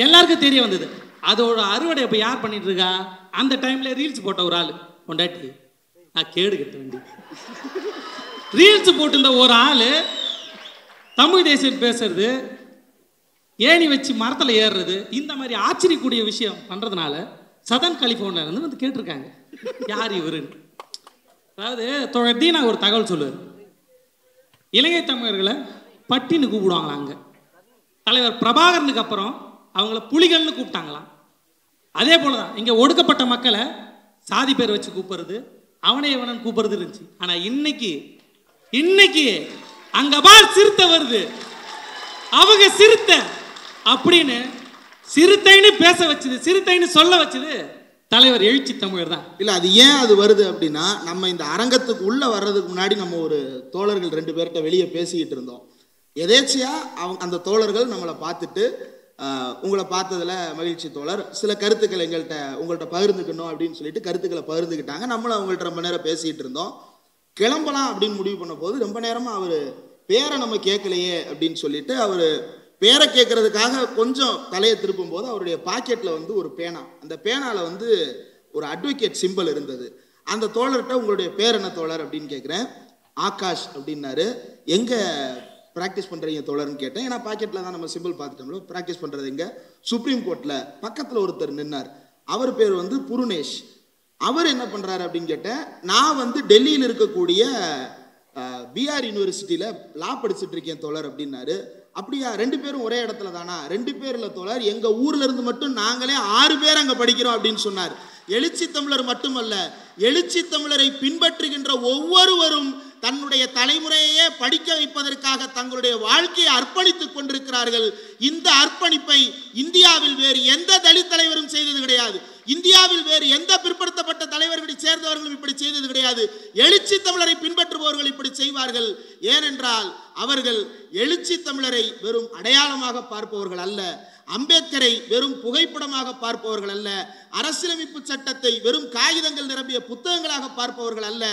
எல்லாருக்கும் தெரிய வந்தது. அதோட அறுவடை இப்போ யார் பண்ணிட்டு இருக்கா? அந்த டைம்ல ரீல்ஸ் போட்ட ஒரு ஆள் கொண்டாட்டி, நான் கேடு கட்ட வேண்டி ரீல்ஸ் போட்டிருந்த ஒரு ஆள் தமிழ் தேசியம் பேசுறது, ஏணி வச்சு மரத்தில் ஏறுறது, இந்த மாதிரி ஆச்சரியக்கூடிய விஷயம் பண்றதுனால சதன் கலிஃபோர்னியா இருந்து வந்து கேட்டிருக்காங்க யார் இவருன்னு. அதாவது தொடர்ந்து நான் ஒரு தகவல் சொல்லுவேன், இலங்கை தமிழர்களை பட்டின்னு கூப்பிடுவாங்களா அங்கே. தலைவர் பிரபாகரனுக்கு அப்புறம் அவங்கள புலிகள்னு கூப்பிட்டாங்களாம். அதே போலதான் இங்கே ஒடுக்கப்பட்ட மக்களை சாதி பேர் வச்சு கூப்பிடுறது, அவனே இவனன் கூப்பிடுறது இருந்துச்சு. ஆனா இன்னைக்கு அங்க பார் சிறுத்தை வருது, அவங்க சிறுத்தை அப்படின்னு சிறுத்தைன்னு பேச வச்சது, சிறுத்தைன்னு சொல்ல வச்சது தலைவர் எழுச்சி தமிழர் தான். இல்ல, அது ஏன் அது வருது அப்படின்னா, நம்ம இந்த அரங்கத்துக்கு உள்ள வர்றதுக்கு முன்னாடி நம்ம ஒரு தோழர்கள் 2 பேர்கிட்ட வெளியே பேசிக்கிட்டு இருந்தோம். எதேச்சியா அவங்க அந்த தோழர்கள் நம்மளை பார்த்துட்டு உங்களை பார்த்ததுல மகிழ்ச்சி தோழர், சில கருத்துக்கள் உங்கள்கிட்ட பகிர்ந்துக்கணும் அப்படின்னு சொல்லிட்டு கருத்துக்களை பகிர்ந்துக்கிட்டாங்க. நம்மளும் அவங்கள்ட்ட ரொம்ப நேரம் பேசிகிட்டு இருந்தோம். கிளம்பலாம் அப்படின்னு முடிவு பண்ண போது ரொம்ப நேரமாக அவர் பேரை நம்ம கேட்கலையே அப்படின்னு சொல்லிட்டு அவர் பேரை கேட்கறதுக்காக கொஞ்சம் தலையை திருப்பும் போது அவருடைய பாக்கெட்டில் வந்து ஒரு பேனா, அந்த பேனாவில் வந்து ஒரு அட்வொகேட் சிம்பிள் இருந்தது. அந்த தோழர்கிட்ட உங்களுடைய பேர் என்ன தோழர் அப்படின்னு கேட்குறேன். ஆகாஷ் அப்படின்னாரு. எங்கே ப்ராக்டிஸ் பண்ணுறீங்க தோழர்னு கேட்டேன். ஏன்னா பாக்கெட்டில் தான் நம்ம சிம்பிள் பார்த்துட்டோம்ல. ப்ராக்டிஸ் பண்ணுறது எங்கே? சுப்ரீம் கோர்ட்டில். பக்கத்தில் ஒருத்தர் நின்னார். அவர் பேர் வந்து புருனேஷ். அவர் என்ன பண்ணுறாரு அப்படின்னு கேட்டேன். நான் வந்து டெல்லியில் இருக்கக்கூடிய பிஆர் யூனிவர்சிட்டியில் லா படிச்சுட்டு இருக்கேன் தோழர் அப்படின்னாரு. அப்படியா, 2 பேரும் ஒரே இடத்துல தானா? 2 பேர் இல்லை தோழர், எங்கள் ஊரில் இருந்து மட்டும் நாங்களே 6 பேர் அங்கே படிக்கிறோம் அப்படின்னு சொன்னார். எழுச்சி தமிழர் மட்டுமல்ல, எழுச்சி தமிழரை பின்பற்றுகின்ற ஒவ்வொருவரும் தன்னுடைய தலைமுறையே படிக்க வைப்பதற்காக தங்களுடைய வாழ்க்கையை அர்ப்பணித்துக் கொண்டிருக்கிறார்கள். இந்த அர்ப்பணிப்பை இந்தியாவில் வேறு எந்த தலித் தலைவரும் செய்தது கிடையாது. இந்தியாவில் வேறு எந்த பிற்படுத்தப்பட்ட தலைவர்களை சேர்ந்தவர்களும் இப்படி செய்தது கிடையாது. எழுச்சி தமிழரை பின்பற்றுபவர்கள் இப்படி செய்வார்கள். ஏனென்றால் அவர்கள் எழுச்சி தமிழரை வெறும் அடையாளமாக பார்ப்பவர்கள் அல்ல, அம்பேத்கரை வெறும் புகைப்படமாக பார்ப்பவர்கள் அல்ல, அரசியலமைப்பு சட்டத்தை வெறும் காகிதங்கள் நிரம்பிய புத்தகங்களாக பார்ப்பவர்கள் அல்ல,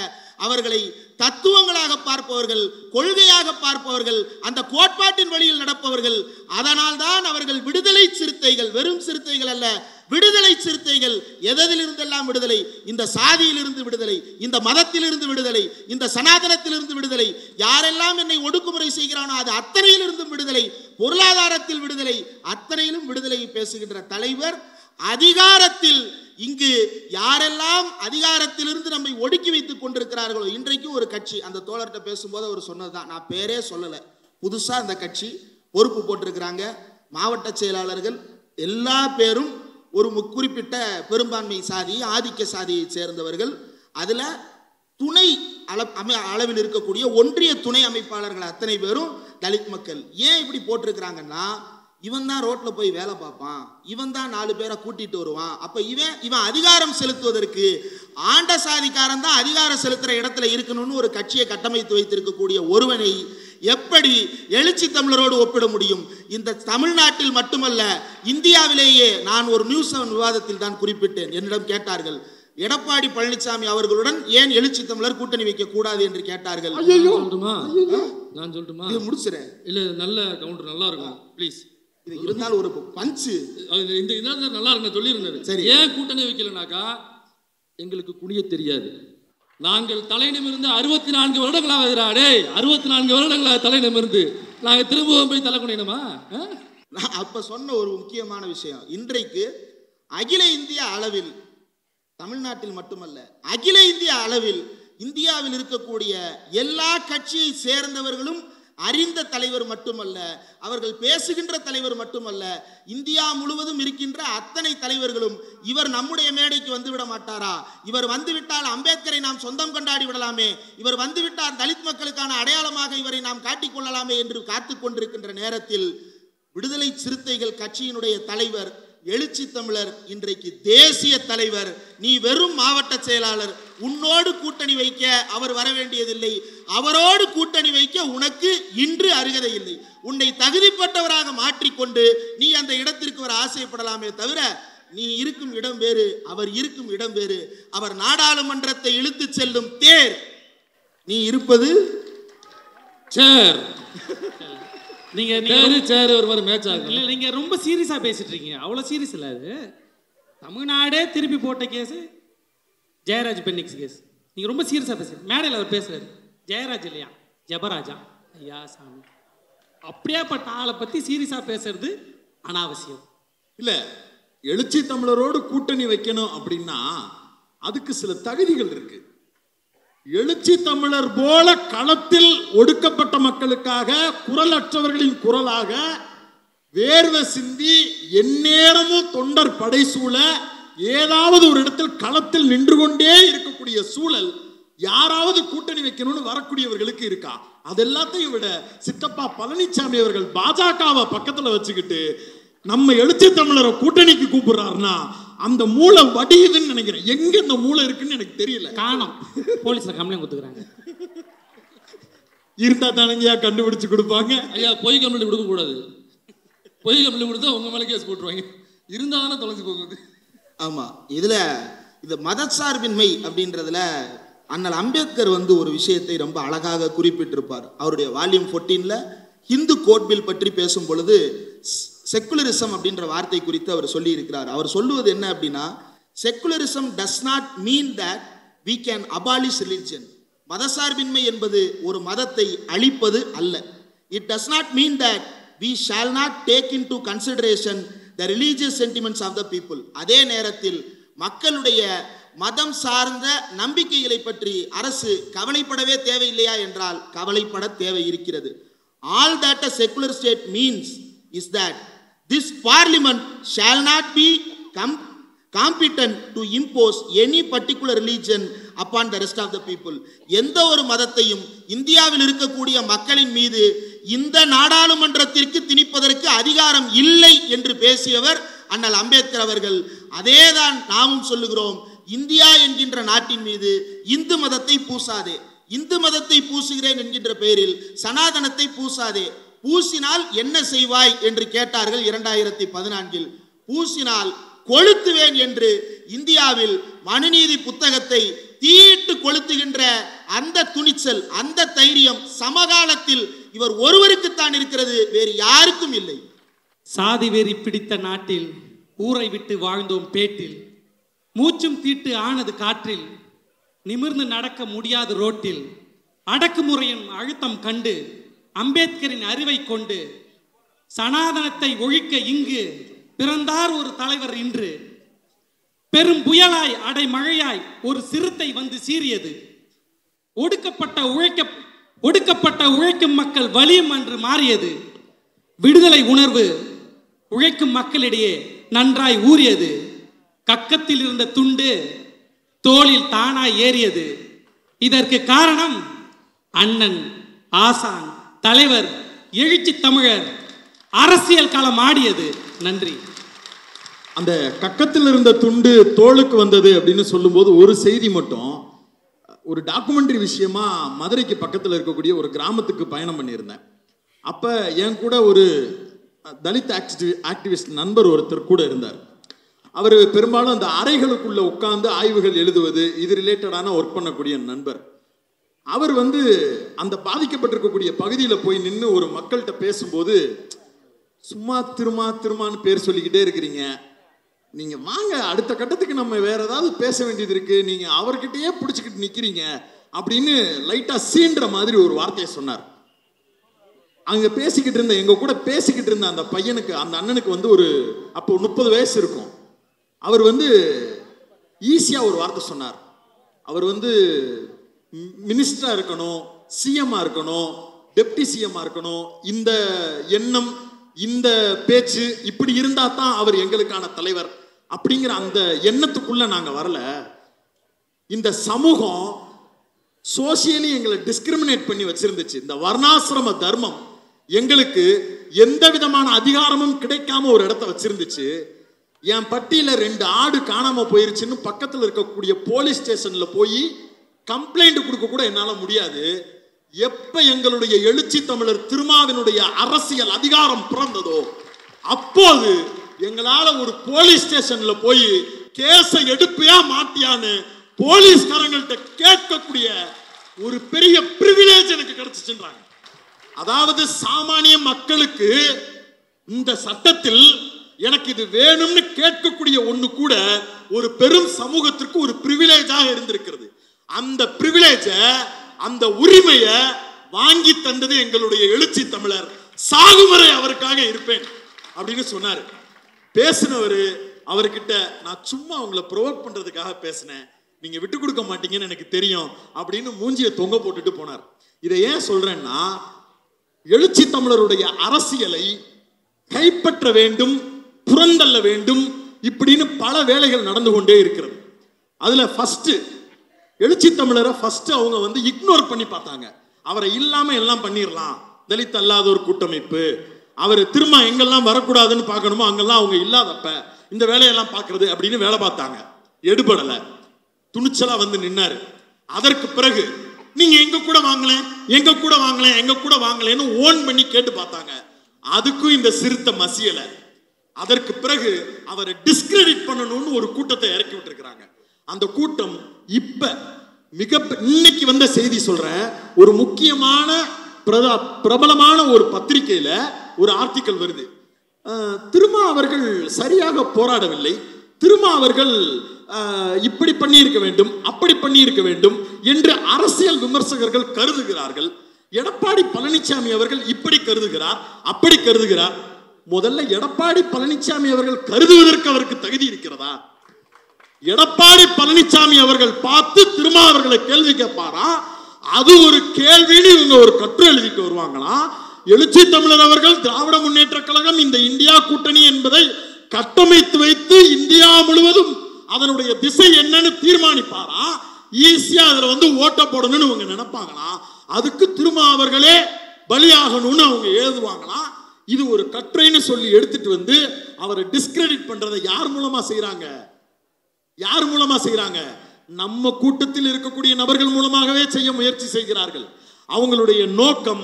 அவர்களை தத்துவங்களாக பார்ப்பவர்கள், கொள்கையாக பார்ப்பவர்கள், அந்த கோட்பாட்டின் வழியில் நடப்பவர்கள். அதனால் தான் அவர்கள் விடுதலை சிறுத்தைகள், வெறும் சிறுத்தைகள் அல்ல, விடுதலை சிறுத்தைகள். எதிலிருந்தெல்லாம் விடுதலை? இந்த சாதியிலிருந்து விடுதலை, இந்த மதத்திலிருந்து விடுதலை, இந்த சனாதனத்திலிருந்து விடுதலை, யாரெல்லாம் என்னை ஒடுக்குமுறை செய்கிறானோ அது அத்தனையிலிருந்தும் விடுதலை, பொருளாதாரத்தில் விடுதலை, அத்தனையிலும் விடுதலை பேசுகின்ற தலைவர். அதிகாரத்தில் இங்கு யாரெல்லாம் அதிகாரத்திலிருந்து நம்மை ஒடுக்கி வைத்துக் கொண்டிருக்கிறார்களோ, இன்றைக்கு ஒரு கட்சி, அந்த தோழர்கிட்ட பேசும்போது அவர் சொன்னதுதான், நான் பேரே சொல்லலை, புதுசா அந்த கட்சி பொறுப்பு போட்டிருக்கிறாங்க. மாவட்ட செயலாளர்கள் எல்லா பேரும் ஒரு குறிப்பிட்ட பெரும்பான்மை சாதி, ஆதிக்க சாதியை சேர்ந்தவர்கள். அதுல துணை அளவில் இருக்கக்கூடிய ஒன்றிய துணை அமைப்பாளர்கள் அத்தனை பேரும் தலித் மக்கள். ஏன் இப்படி போட்டிருக்கிறாங்கன்னா, இவன் தான் ரோட்ல போய் வேலை பார்ப்பான், இவன் தான் 4 பேரை கூட்டிட்டு வருவான். அப்ப இவன் அதிகாரம் செலுத்துவதற்கு ஆண்ட சாதிக்காரன் தான் அதிகாரம் செலுத்துற இடத்துல இருக்கணும்னு ஒரு கட்சியை கட்டமைத்து வைத்திருக்கக்கூடிய ஒருவனை எப்படி எழுச்சி தமிழரோடு ஒப்பிட முடியும்? இந்த தமிழ்நாட்டில் மட்டுமல்ல, இந்தியாவிலேயே. நான் ஒரு நியூஸ் 7 விவாதத்தில் தான் குறிப்பிட்டேன். என்னிடம் கேட்டார்கள், எடப்பாடி பழனிசாமி அவர்களுடன் ஏன் எழுச்சி தமிழர் கூட்டணி வைக்க கூடாது என்று கேட்டார்கள். நான் சொல்லட்டுமா? முடிச்சுறேன். இல்ல, நல்ல கவுண்டர், நல்லா இருக்கும் ப்ளீஸ். இது இருந்தாலும் ஒரு பஞ்சு இந்த நல்லா இருக்கு சொல்லியிருந்தது. சரி, ஏன் கூட்டணி வைக்கலனாக்கா, எங்களுக்கு குனிய தெரியாது. நாங்கள் தலை நிமிர்ந்து 64 வருடங்களாக 64 வருடங்களாக தலை நிமிர்ந்து நாங்க திரும்பவும் போய் தலை குனியணுமா? அப்ப சொன்ன ஒரு முக்கியமான விஷயம், இன்றைக்கு அகில இந்திய அளவில், தமிழ்நாட்டில் மட்டுமல்ல அகில இந்திய அளவில், இந்தியாவில் இருக்கக்கூடிய எல்லா கட்சியை சேர்ந்தவர்களும் அறிந்த தலைவர் மட்டுமல்ல, அவர்கள் பேசுகின்ற தலைவர் மட்டுமல்ல, இந்தியா முழுவதும் இருக்கின்ற அத்தனை தலைவர்களும், இவர் நம்முடைய மேடைக்கு வந்துவிட மாட்டாரா? இவர் வந்துவிட்டால் அம்பேத்கரை நாம் சொந்தம் கொண்டாடி விடலாமே, இவர் வந்துவிட்டால் தலித் மக்களுக்கான அடையாளமாக இவரை நாம் காட்டிக்கொள்ளலாமே என்று காத்து கொண்டிருக்கின்ற நேரத்தில், விடுதலை சிறுத்தைகள் கட்சியினுடைய தலைவர் எழுச்சி தமிழர் இன்றைக்கு தேசிய தலைவர். நீ வெறும் மாவட்ட செயலாளர், உன்னோடு கூட்டணி வைக்க அவர் வர வேண்டியதில்லை, அவரோடு கூட்டணி வைக்க உனக்கு இன்று அருகதை இல்லை. உன்னை தகுதிப்பட்டவராக மாற்றிக்கொண்டு நீ அந்த இடத்திற்கு வர ஆசைப்படலாமே தவிர, நீ இருக்கும் இடம் வேறு, அவர் இருக்கும் இடம் வேறு. அவர் நாடாளுமன்றத்தை இழுத்து செல்லும் தேர், நீ இருப்பது சேர். நீங்க ஒரு மாதிரி மேட்ச் ஆகும். இல்ல, நீங்க ரொம்ப சீரியஸா பேசிட்டு இருக்கீங்க. அவ்வளவு சீரியஸ் இல்ல அது. தமிழ்நாடே திருப்பி போட்ட கேஸ் ஜெயராஜ் பென்னிக்ஸ் கேஸ். நீங்க ரொம்ப சீரியஸா பேசுறீங்க. மேடையில் அவர் பேசுறாரு, ஜெயராஜ் இல்லையா, ஜபராஜா. ஐயா சாமி, அப்படியாப்பட்ட ஆளை பத்தி சீரியஸா பேசுறது அனாவசியம். இல்ல, எழுச்சி தமிழரோடு கூட்டணி வைக்கணும் அப்படின்னா அதுக்கு சில தகுதிகள் இருக்கு. எழுச்சி தமிழர் போல களத்தில் ஒடுக்கப்பட்ட மக்களுக்காக, குரலற்றவர்களின் குரலாக வேர்வை சிந்தி எந்நேரமும் தொண்டர் படைசூழ ஏதாவது ஒரு இடத்தில் களத்தில் நின்று கொண்டே இருக்கக்கூடிய சூழல் யாராவது கூட்டணி வைக்கணும்னு வரக்கூடியவர்களுக்கு இருக்கா? அதெல்லாத்தையும் விட சித்தப்பா பழனிசாமி அவர்கள் பாஜகவை பக்கத்துல வச்சுக்கிட்டு நம்ம எழுச்சி தமிழரை கூட்டணிக்கு கூப்பிடுறாருன்னா அந்த மூளை வடியுதுன்னு நினைக்கிறேன். எங்க இந்த மூளை இருக்குன்னு எனக்கு தெரியல. காணோம், போலீஸ்ல கம்ப்ளைண்ட் கொடுத்துக்கிறாங்க. இருந்தா தானங்கய்யா கண்டுபிடிச்சு கொடுப்பாங்க. ஐயா பொய் கம்ப்ளைண்ட் கொடுக்க கூடாது. பொய் கம்ப்ளைண்ட் கொடுத்தா உங்க மேல கேஸ் போட்டுருவாங்க. இருந்தா தானே தொலைஞ்சு போகுது. ஆமா, இதுல இந்த மதச்சார்பின்மை அப்படின்றதுல அண்ணல் அம்பேத்கர் ஒரு விஷயத்தை ரொம்ப அழகாக குறிப்பிட்டிருப்பார். அவருடைய வால்யூம் 14ல ஹிந்து கோட் பில் பற்றி பேசும் பொழுது செக்குலரிசம் அப்படின்ற வார்த்தை குறித்து அவர் சொல்லி இருக்கிறார். அவர் சொல்லுவது என்ன அப்படின்னா, secularism does not mean that we can abolish religion. மதசார்பின்மை என்பது ஒரு மதத்தை அழிப்பது அல்ல. It does not mean that we shall not take into consideration the religious sentiments of the people. அதே நேரத்தில் மக்களுடைய மதம் சார்ந்த நம்பிக்கைகளை பற்றி அரசு கவலைப்படவே தேவையில்லையா என்றால் கவலைப்பட தேவை இருக்கிறது. All that a secular state means is that this parliament shall not be competent to impose any particular religion upon the rest of the people. எந்த ஒரு மதத்தையும் இந்தியாவில் இருக்கக்கூடிய மக்களின் மீது இந்த நாடாளுமன்றத்திற்கு திணிப்பதற்கு அதிகாரம் இல்லை என்று பேசியவர் அண்ணல் அம்பேத்கர் அவர்கள். அதேதான் நாமும் சொல்லுகிறோம். இந்தியா என்கின்ற நாட்டின் மீது இந்து மதத்தை பூசாதே, இந்து மதத்தை பூசுகிறேன் என்கின்ற பெயரில் சனாதனத்தை பூசாதே. பூசினால் என்ன செய்வாய் என்று கேட்டார்கள் 2014. பூசினால் கொளுத்துவேன் என்று இந்தியாவில் மனுநீதி புத்தகத்தை தீட்டு கொளுத்துகின்ற அந்த துணிச்சல், அந்த தைரியம் சமகாலத்தில் இவர் ஒருவருக்குத்தான் இருக்கிறது, வேறு யாருக்கும் இல்லை. சாதி வெறி பிடித்த நாட்டில் ஊரை விட்டு வாழ்ந்தோம் பேட்டில், மூச்சும் தீட்டு ஆனது காற்றில், நிமிர்ந்து நடக்க முடியாது ரோட்டில், அடக்குமுறையின் அழுத்தம் கண்டு அம்பேத்கரின் அறிவை கொண்டு சனாதனத்தை ஒழிக்க இங்கு பிறந்தார் ஒரு தலைவர் இன்று. பெரும் புயலாய் அடைமழையாய் ஒரு சிறுத்தை வந்து சீறியது. ஒடுக்கப்பட்ட உழைக்கும் மக்கள் வலியும் என்று மாறியது. விடுதலை உணர்வு உழைக்கும் மக்களிடையே நன்றாய் ஊறியது. கக்கத்தில் இருந்த துண்டு தோளில் தானாய் ஏறியது. இதற்கு காரணம் அண்ணன், ஆசான், தலைவர், எழுச்சி தமிழர் அரசியல் களம் ஆடியது. நன்றி. அந்த கக்கத்தில் இருந்த துண்டு தோளுக்கு வந்தது அப்படின்னு சொல்லும்போது ஒரு செய்தி மட்டும், ஒரு டாக்குமெண்ட்ரி விஷயமா மதுரைக்கு பக்கத்தில் இருக்கக்கூடிய ஒரு கிராமத்துக்கு பயணம் பண்ணியிருந்தேன். அப்போ என் கூட ஒரு தலித் ஆக்டிவிஸ்ட் நண்பர் ஒருத்தர் கூட இருந்தார். அவர் பெரும்பாலும் அந்த அறைகளுக்குள்ள உட்கார்ந்து ஆய்வுகள் எழுதுவது, இது ரிலேட்டடான ஒர்க் பண்ணக்கூடிய நண்பர். அவர் அந்த பாதிக்கப்பட்டிருக்கக்கூடிய பகுதியில் போய் நின்று ஒரு மக்கள்கிட்ட பேசும்போது, சும்மா திருமான்னு பேர் சொல்லிக்கிட்டே இருக்கிறீங்க, நீங்க வாங்க அடுத்த கட்டத்துக்கு நம்ம வேற ஏதாவது பேச வேண்டியது இருக்கு, நீங்க அவர்கிட்டயே பிடிச்சிக்கிட்டு நிக்கிறீங்க அப்படின்னு லைட்டா சீன்ற மாதிரி ஒரு வார்த்தையை சொன்னார். அங்க பேசிக்கிட்டு இருந்த, எங்க கூட பேசிக்கிட்டு இருந்த அந்த பையனுக்கு, அந்த அண்ணனுக்கு ஒரு அப்போ 30 வயசு இருக்கும். அவர் ஈஸியா ஒரு வார்த்தை சொன்னார். அவர் மினிஸ்டரா இருக்கணும், சிஎம்மா இருக்கணும், டெப்டி சிஎம்மா இருக்கணும், இந்த எண்ணம், இந்த பேச்சு இப்படி இருந்தா தான் அவர் எங்களுக்கான தலைவர் அப்படிங்கிற அந்த எண்ணத்துக்குள்ள நாங்க வரல. இந்த சமூகம் சோசியலி எங்களை டிஸ்கிரிமினேட் பண்ணி வச்சிருந்துச்சு. இந்த வர்ணாசிரம தர்மம் எங்களுக்கு எந்த விதமான அதிகாரமும் கிடைக்காம ஒரு இடத்த வச்சிருந்துச்சு. என் பட்டியல 2 ஆடு காணாம போயிருச்சுன்னு பக்கத்தில் இருக்கக்கூடிய போலீஸ் ஸ்டேஷன்ல போய் கம்ப்ளைண்ட் கொடுக்க கூட என்னால முடியாது. எப்ப எங்களுடைய எழுச்சி தமிழர் திருமாவினுடைய அரசியல் அதிகாரம் பிறந்ததோ அப்போது எங்களால ஒரு போலீஸ் ஸ்டேஷன்ல போய் கேஸை எடுப்பியா மாட்டியான்னு போலீஸ்காரங்கள்ட்ட கேட்கக்கூடிய ஒரு பெரிய பிரிவிலேஜ் எனக்கு கிடைச்சிச்சுன்றாங்க. அதாவது சாமானிய மக்களுக்கு இந்த சட்டத்தில் எனக்கு இது வேணும்னு கேட்கக்கூடிய ஒண்ணு கூட ஒரு பெரும் சமூகத்திற்கு ஒரு பிரிவிலேஜாக இருந்திருக்கிறது. அந்த பிரிவிலேஜ, அந்த உரிமையை வாங்கி தந்தது எங்களுடைய எழுச்சி தமிழர். சாகுவரை அவருக்காக இருப்பேன் அப்படின்னு சொன்னாரு. பேசினவர், அவர்கிட்ட நான் சும்மா உங்களை ப்ரொவோக் பண்றதுக்காக பேசினேன், நீங்க விட்டு கொடுக்க மாட்டீங்கன்னு எனக்கு தெரியும் அப்படின்னு மூஞ்சியை தொங்க போட்டுட்டு போனார். இதை ஏன் சொல்றேன்னா, எழுச்சி தமிழருடைய அரசியலை கைப்பற்ற வேண்டும், புறந்தள்ள வேண்டும் இப்படின்னு பல வேலைகள் நடந்து கொண்டே இருக்கிறது. அதுல ஃபர்ஸ்ட் எழுச்சி தமிழரை ஃபர்ஸ்ட் அவங்க இக்னோர் பண்ணி பார்த்தாங்க. அவரை இல்லாம எல்லாம் பண்ணிடலாம், தலித் அல்லாத ஒரு கூட்டமைப்பு, அவர் திரும்ப எங்கெல்லாம் வரக்கூடாதுன்னு பார்க்கணுமோ அங்கெல்லாம் அவங்க இல்லாதப்ப இந்த வேலையெல்லாம் பார்க்கறது அப்படின்னு வேலை பார்த்தாங்க. எடுபடல, துணிச்சலா நின்னாரு. அதற்கு பிறகு நீங்க எங்க கூட வாங்கலேன், எங்க கூட வாங்கலேன், எங்க கூட வாங்கலேன்னு ஓன் பண்ணி கேட்டு பார்த்தாங்க. அதுக்கும் இந்த சிறுத்தை மசியல. அதற்கு பிறகு அவரை டிஸ்கிரெடிட் பண்ணணும்னு ஒரு கூட்டத்தை இறக்கி விட்டுருக்காங்க. அந்த கூட்டம் இப்ப இன்னைக்கு வந்த செய்தி சொல்றேன், ஒரு முக்கியமான பிரபலமான ஒரு பத்திரிகையில ஒரு ஆர்டிக்கல் வருது. திருமா அவர்கள் சரியாக போராடவில்லை, திருமா அவர்கள் இப்படி பண்ணி இருக்க வேண்டும், அப்படி பண்ணி இருக்க வேண்டும் என்று அரசியல் விமர்சகர்கள் கருதுகிறார்கள். எடப்பாடி பழனிசாமி அவர்கள் இப்படி கருதுகிறார், அப்படி கருதுகிறார். முதல்ல எடப்பாடி பழனிசாமி அவர்கள் கருதுவதற்கு அவருக்கு தகுதி இருக்கிறதா? எடப்பாடி பழனிசாமி அவர்கள் பார்த்து திருமா அவர்களை கேள்வி கேட்பாரா? அது ஒரு கேள்வின்னு இவங்க ஒரு கட்டுரை எழுதிட்டு வருவாங்களா? எழுச்சி தமிழர் அவர்கள் திராவிட முன்னேற்ற கழகம் இந்த இந்தியா கூட்டணி என்பதை கட்டமைத்து வைத்து இந்தியா முழுவதும் அதனுடைய திசை என்னன்னு தீர்மானிப்பாரா? ஈஸியா அதுல ஓட்ட போடணும்னு அவங்க நினைப்பாங்களா? அதுக்கு திருமா அவர்களே பலியாகணும்னு அவங்க எழுதுவாங்களா? இது ஒரு கட்டுரைன்னு சொல்லி எடுத்துட்டு அவரை டிஸ்கிரெடிட் பண்றதை யார் மூலமா செய்யறாங்க? யார் மூலமா செய்யறாங்க? நம்ம கூட்டத்தில் இருக்கக்கூடிய நபர்கள் மூலமாகவே செய்ய முயற்சி செய்கிறார்கள். அவங்களுடைய நோக்கம்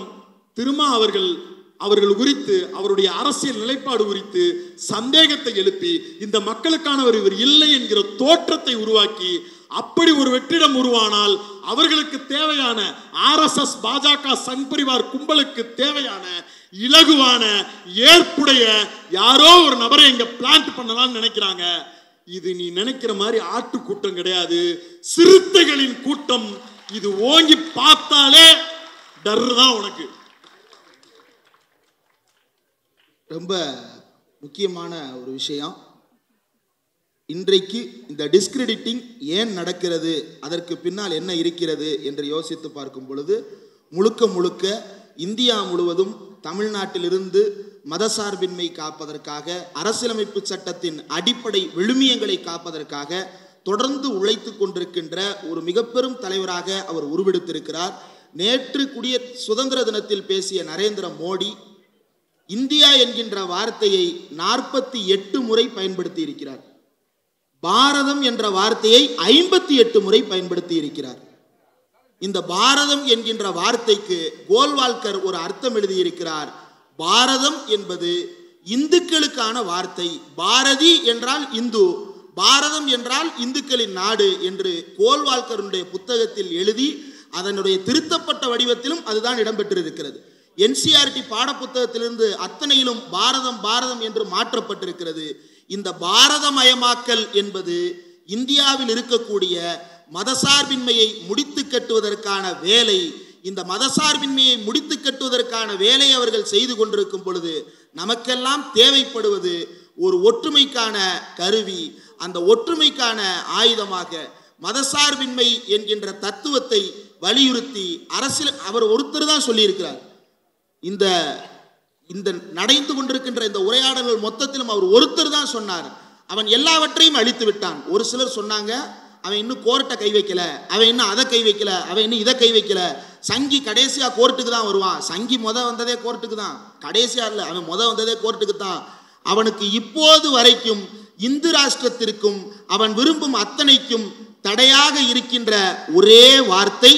திருமா அவர்கள் குறித்து, அவருடைய அரசியல் நிலைப்பாடு குறித்து சந்தேகத்தை எழுப்பி இந்த மக்களுக்கானவர் இவர் இல்லை என்கிற தோற்றத்தை உருவாக்கி, அப்படி ஒரு வெற்றிடம் உருவானால் அவர்களுக்கு தேவையான RSS பாஜக சங் பரிவார் கும்பலுக்கு தேவையான இலகுவான ஏற்புடைய யாரோ ஒரு நபரை இங்க பிளான்ட் பண்ணலாம்னு நினைக்கிறாங்க. இது நீ நினைக்கிற மாதிரி ஆட்டு கூட்டம் கிடையாது, சிறுத்தைகளின் கூட்டம். இது ஓங்கி பார்த்தாலே டர் தான் உனக்கு. ரொம்ப முக்கியமான ஒரு விஷயம். இன்றைக்கு இந்த டிஸ்கிரெடிட்டிங் ஏன் நடக்கிறது, அதற்கு பின்னால் என்ன இருக்கிறது என்று யோசித்து பார்க்கும் பொழுது, முழுக்க முழுக்க இந்தியா முழுவதும் தமிழ்நாட்டிலிருந்து மதசார்பின்மை காப்பதற்காக, அரசியலமைப்பு சட்டத்தின் அடிப்படை விழுமியங்களை காப்பதற்காக தொடர்ந்து உழைத்து கொண்டிருக்கின்ற ஒரு மிக பெரும் தலைவராக அவர் உருவெடுத்திருக்கிறார். நேற்று சுதந்திர தினத்தில் பேசிய நரேந்திர மோடி இந்தியா என்கின்ற வார்த்தையை 48 முறை பயன்படுத்தி இருக்கிறார். பாரதம் என்ற வார்த்தையை 58 முறை பயன்படுத்தி இருக்கிறார். இந்த பாரதம் என்கின்ற வார்த்தைக்கு கோல்வால்கர் ஒரு அர்த்தம் எழுதியிருக்கிறார். பாரதம் என்பது இந்துக்களுக்கான வார்த்தை. பாரதி என்றால் இந்து, பாரதம் என்றால் இந்துக்களின் நாடு என்று கோல்வால்கருடைய புத்தகத்தில் எழுதி அதனுடைய திருத்தப்பட்ட வடிவத்திலும் அதுதான் இடம்பெற்றிருக்கிறது. NCERT பாட புத்தகத்திலிருந்து அத்தனையிலும் பாரதம் பாரதம் என்று மாற்றப்பட்டிருக்கிறது. இந்த பாரதமயமாக்கல் என்பது இந்தியாவில் இருக்கக்கூடிய மதசார்பின்மையை முடித்து கட்டுவதற்கான வேலை. இந்த மதசார்பின்மையை முடித்து கட்டுவதற்கான வேலை அவர்கள் செய்து கொண்டிருக்கும் பொழுது நமக்கெல்லாம் தேவைப்படுவது ஒரு ஒற்றுமைக்கான கருவி. அந்த ஒற்றுமைக்கான ஆயுதமாக மதசார்பின்மை என்கின்ற தத்துவத்தை வலியுறுத்தி அரசியல் அவர் ஒருத்தர் தான் சொல்லியிருக்கிறார். இந்த இந்த நடந்து கொண்டிருக்கின்ற இந்த உரையாடல்கள் மொத்தத்திலும் அவர் ஒருத்தர் தான் சொன்னார். அவன் எல்லாவற்றையும் அழித்து விட்டான். ஒரு சிலர் சொன்னாங்க, அவன் இன்னும் கோர்ட்டை கை வைக்கல, அவன் இன்னும் அதை கை வைக்கல, அவன் இன்னும் இதை கை வைக்கல, சங்கி கடைசியா கோர்ட்டுக்கு தான் வருவான். சங்கி வந்ததே கோர்ட்டுக்கு தான், கடைசியா இல்லை, அவன் வந்ததே கோர்ட்டுக்கு தான். அவனுக்கு இப்போது வரைக்கும் இந்து ராஷ்டிரத்திற்கும் அவன் விரும்பும் அத்தனைக்கும் தடையாக இருக்கின்ற ஒரே வார்த்தை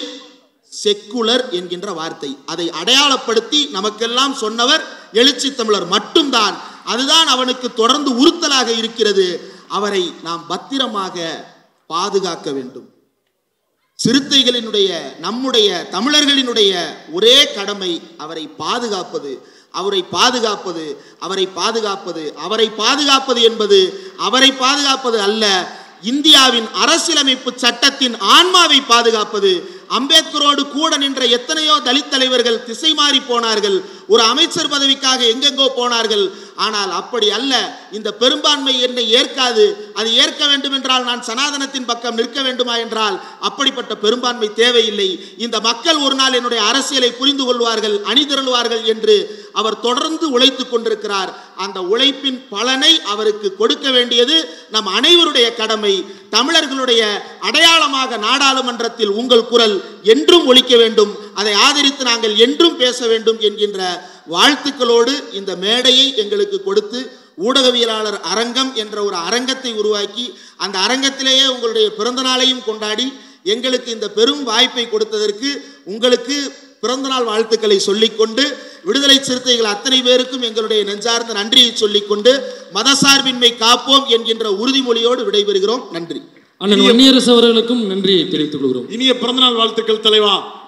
செக்குலர் என்கின்ற வார்த்தை. அதை அடையாளப்படுத்தி நமக்கெல்லாம் சொன்னவர் எழுச்சி தமிழர் மட்டும்தான். அதுதான் அவனுக்கு தொடர்ந்து உறுத்தலாக இருக்கிறது. அவரை நாம் பத்திரமாக பாதுகாக்க வேண்டும். சிறுத்தைகளினுடைய, நம்முடைய தமிழர்களினுடைய ஒரே கடமை அவரை பாதுகாப்பது, அவரை பாதுகாப்பது, அவரை பாதுகாப்பது. அவரை பாதுகாப்பது என்பது அவரை பாதுகாப்பது அல்ல, இந்தியாவின் அரசியலமைப்பு சட்டத்தின் ஆன்மாவை பாதுகாப்பது. அம்பேத்கரோடு கூட நின்ற எத்தனையோ தலித் தலைவர்கள் திசை மாறி போனார்கள், ஒரு அமைச்சர் பதவிக்காக எங்கெங்கோ போனார்கள். ஆனால் அப்படி அல்ல. இந்த பெரும்பான்மை என்னை ஏற்காது, அது ஏற்க வேண்டும் என்றால் நான் சனாதனத்தின் பக்கம் நிற்க வேண்டுமா என்றால் அப்படிப்பட்ட பெரும்பான்மை தேவையில்லை. இந்த மக்கள் ஒரு நாள் என்னுடைய அரசியலை புரிந்து கொள்வார்கள், அணிதிரள்வார்கள் என்று அவர் தொடர்ந்து உழைத்துக் கொண்டிருக்கிறார். அந்த உழைப்பின் பலனை அவருக்கு கொடுக்க வேண்டியது நம் அனைவருடைய கடமை. தமிழர்களுடைய அடையாளமாக நாடாளுமன்றத்தில் உங்கள் குரல் என்றும் ஒலிக்க வேண்டும், அதை ஆதரித்து நாங்கள் என்றும் பேச வேண்டும் என்கின்ற வாழ்த்துக்களோடு இந்த மேடையை எங்களுக்கு கொடுத்து ஊடகவியலாளர் அரங்கம் என்ற ஒரு அரங்கத்தை உருவாக்கி அந்த அரங்கத்திலேயே உங்களுடைய பிறந்த நாளையும் கொண்டாடி எங்களுக்கு இந்த பெரும் வாய்ப்பை கொடுத்ததற்கு உங்களுக்கு பிறந்தநாள் வாழ்த்துக்களை சொல்லிக்கொண்டு விடுதலை சிறுத்தைகள் அத்தனை பேருக்கும் எங்களுடைய நெஞ்சார்ந்த நன்றியை சொல்லிக்கொண்டு மதசார்பின்மை காப்போம் என்கின்ற உறுதிமொழியோடு விடைபெறுகிறோம். நன்றி. அண்ணன் வன்னியரசு அவர்களுக்கும் நன்றியை தெரிவித்துக் கொள்கிறோம். இனிய பிறந்தநாள் வாழ்த்துக்கள் தலைவா.